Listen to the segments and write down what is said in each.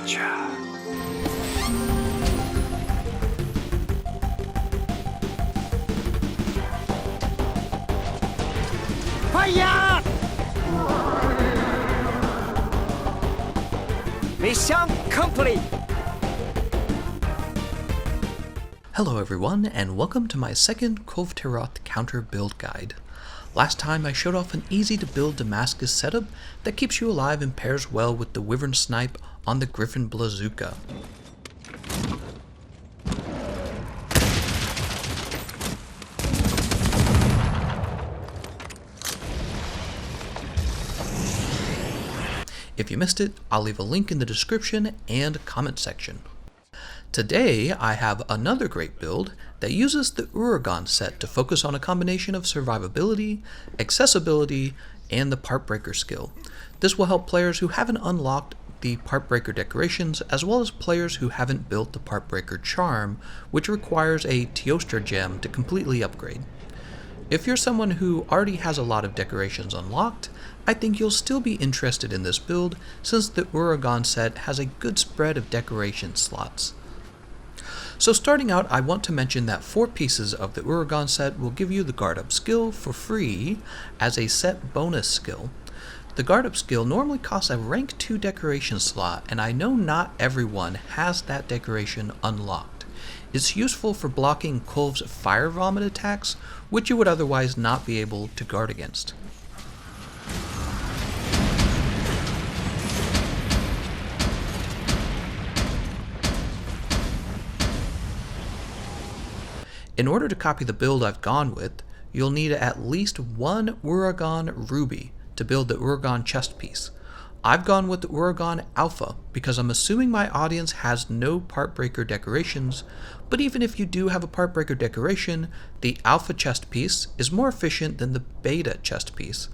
Gotcha. Fire! Mission complete! Hello everyone, and welcome to my second Kulve Taroth counter build guide. Last time I showed off an easy to build Damascus setup that keeps you alive and pairs well with the Wyvern Snipe on the Griffin Blazooka. If you missed it, I'll leave a link in the description and comment section. Today, I have another great build that uses the Uragaan set to focus on a combination of survivability, accessibility, and the Part Breaker skill. This will help players who haven't unlocked the Part Breaker decorations, as well as players who haven't built the Part Breaker charm, which requires a Teostra gem to completely upgrade. If you're someone who already has a lot of decorations unlocked, I think you'll still be interested in this build since the Uragaan set has a good spread of decoration slots. So starting out, I want to mention that 4 pieces of the Uragaan set will give you the Guard Up skill for free as a set bonus skill. The Guard Up skill normally costs a rank 2 decoration slot, and I know not everyone has that decoration unlocked. It's useful for blocking Kulve's Fire Vomit attacks, which you would otherwise not be able to guard against. In order to copy the build I've gone with, you'll need at least 1 Uragaan Ruby to build the Uragaan chest piece. I've gone with the Uragaan Alpha because I'm assuming my audience has no Part Breaker decorations, but even if you do have a Part Breaker decoration, the Alpha chest piece is more efficient than the Beta chest piece.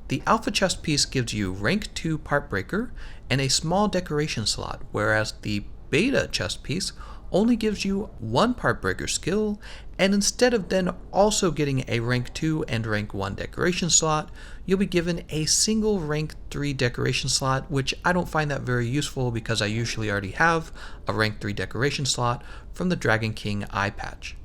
The Alpha chest piece gives you rank 2 Part Breaker and a small decoration slot, whereas the Beta chest piece only gives you 1 Part Breaker skill, and instead of then also getting a rank 2 and rank 1 decoration slot, you'll be given a single rank 3 decoration slot, which I don't find that very useful because I usually already have a rank 3 decoration slot from the Dragon King eye patch.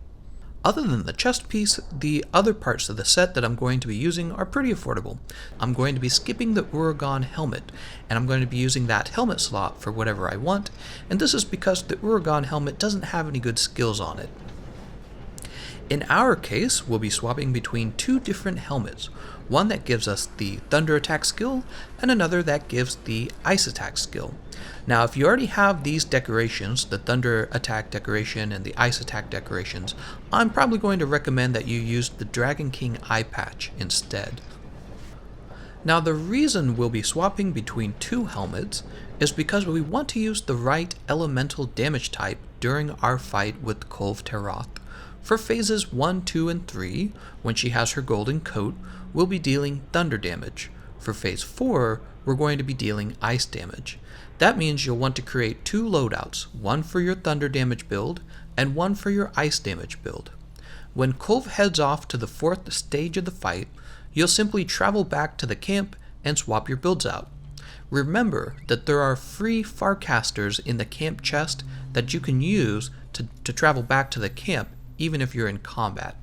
Other than the chest piece, the other parts of the set that I'm going to be using are pretty affordable. I'm going to be skipping the Uragaan helmet, and I'm going to be using that helmet slot for whatever I want, and this is because the Uragaan helmet doesn't have any good skills on it. In our case, we'll be swapping between 2 different helmets, one that gives us the Thunder Attack skill, and another that gives the Ice Attack skill. Now, if you already have these decorations, the Thunder Attack decoration and the Ice Attack decorations, I'm probably going to recommend that you use the Dragon King eye patch instead. Now, the reason we'll be swapping between 2 helmets is because we want to use the right elemental damage type during our fight with Kulve Taroth. For phases 1, 2, and 3, when she has her golden coat, we'll be dealing thunder damage. For phase 4, we're going to be dealing ice damage. That means you'll want to create 2 loadouts, one for your thunder damage build and one for your ice damage build. When Kulve heads off to the 4th stage of the fight, you'll simply travel back to the camp and swap your builds out. Remember that there are free Farcasters in the camp chest that you can use to travel back to the camp even if you're in combat.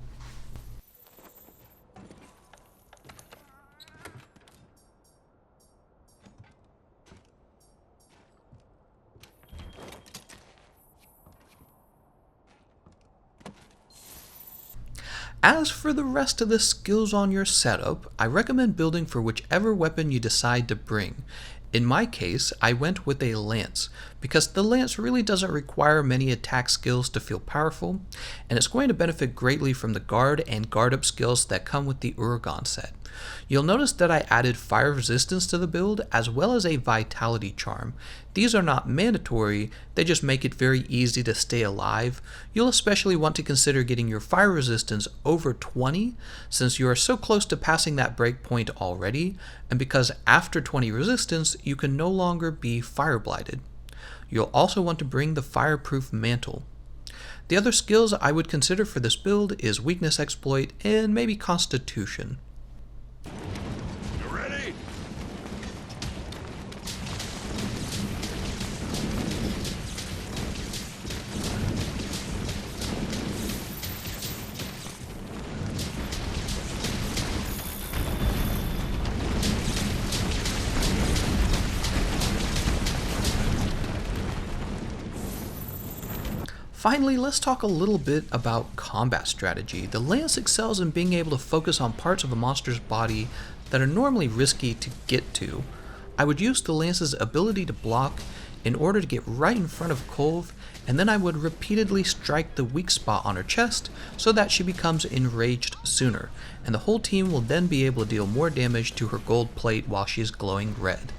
As for the rest of the skills on your setup, I recommend building for whichever weapon you decide to bring. In my case, I went with a lance, because the lance really doesn't require many attack skills to feel powerful, and it's going to benefit greatly from the guard and guard up skills that come with the Uragaan set. You'll notice that I added fire resistance to the build as well as a vitality charm. These are not mandatory, they just make it very easy to stay alive. You'll especially want to consider getting your fire resistance over 20 since you are so close to passing that breakpoint already, and because after 20 resistance you can no longer be fire blighted. You'll also want to bring the fireproof mantle. The other skills I would consider for this build is weakness exploit and maybe constitution. You ready? Finally, let's talk a little bit about combat strategy. The lance excels in being able to focus on parts of a monster's body that are normally risky to get to. I would use the lance's ability to block in order to get right in front of Kulve, and then I would repeatedly strike the weak spot on her chest so that she becomes enraged sooner, and the whole team will then be able to deal more damage to her gold plate while she is glowing red.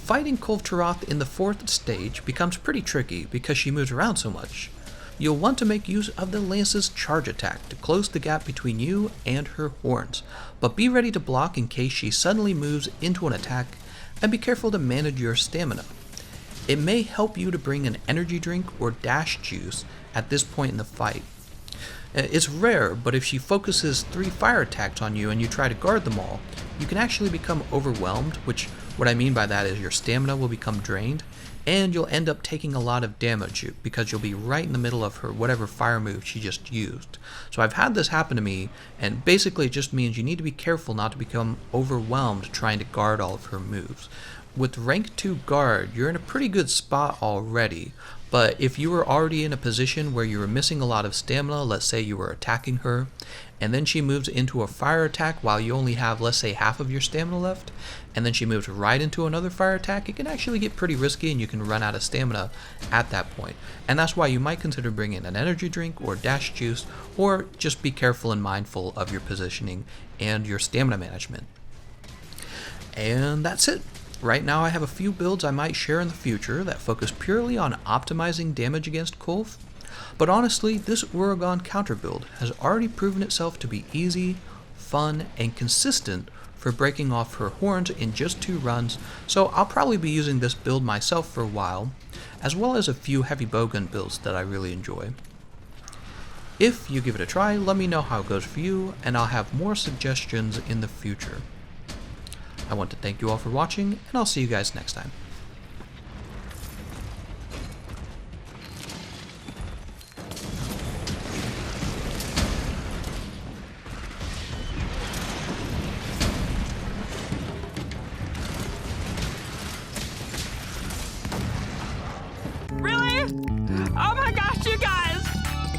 Fighting Kulve Taroth in the 4th stage becomes pretty tricky because she moves around so much. You'll want to make use of the lance's charge attack to close the gap between you and her horns, but be ready to block in case she suddenly moves into an attack, and be careful to manage your stamina. It may help you to bring an energy drink or dash juice at this point in the fight. It's rare, but if she focuses 3 fire attacks on you and you try to guard them all, you can actually become overwhelmed, which what I mean by that is your stamina will become drained, and you'll end up taking a lot of damage because you'll be right in the middle of her whatever fire move she just used. So I've had this happen to me, and basically it just means you need to be careful not to become overwhelmed trying to guard all of her moves. With rank 2 guard, you're in a pretty good spot already, but if you were already in a position where you were missing a lot of stamina, let's say you were attacking her, and then she moves into a fire attack while you only have, let's say, half of your stamina left, and then she moves right into another fire attack, it can actually get pretty risky and you can run out of stamina at that point. And that's why you might consider bringing an energy drink or dash juice, or just be careful and mindful of your positioning and your stamina management. And that's it. Right now I have a few builds I might share in the future that focus purely on optimizing damage against Kulve, but honestly this Uragaan counter build has already proven itself to be easy, fun, and consistent for breaking off her horns in just 2 runs, so I'll probably be using this build myself for a while, as well as a few heavy bowgun builds that I really enjoy. If you give it a try, let me know how it goes for you, and I'll have more suggestions in the future. I want to thank you all for watching, and I'll see you guys next time. Really? Oh my gosh, you guys!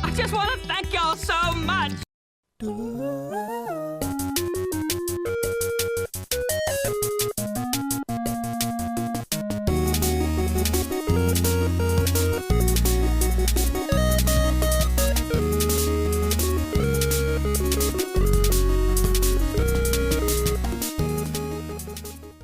I just want to thank y'all so much!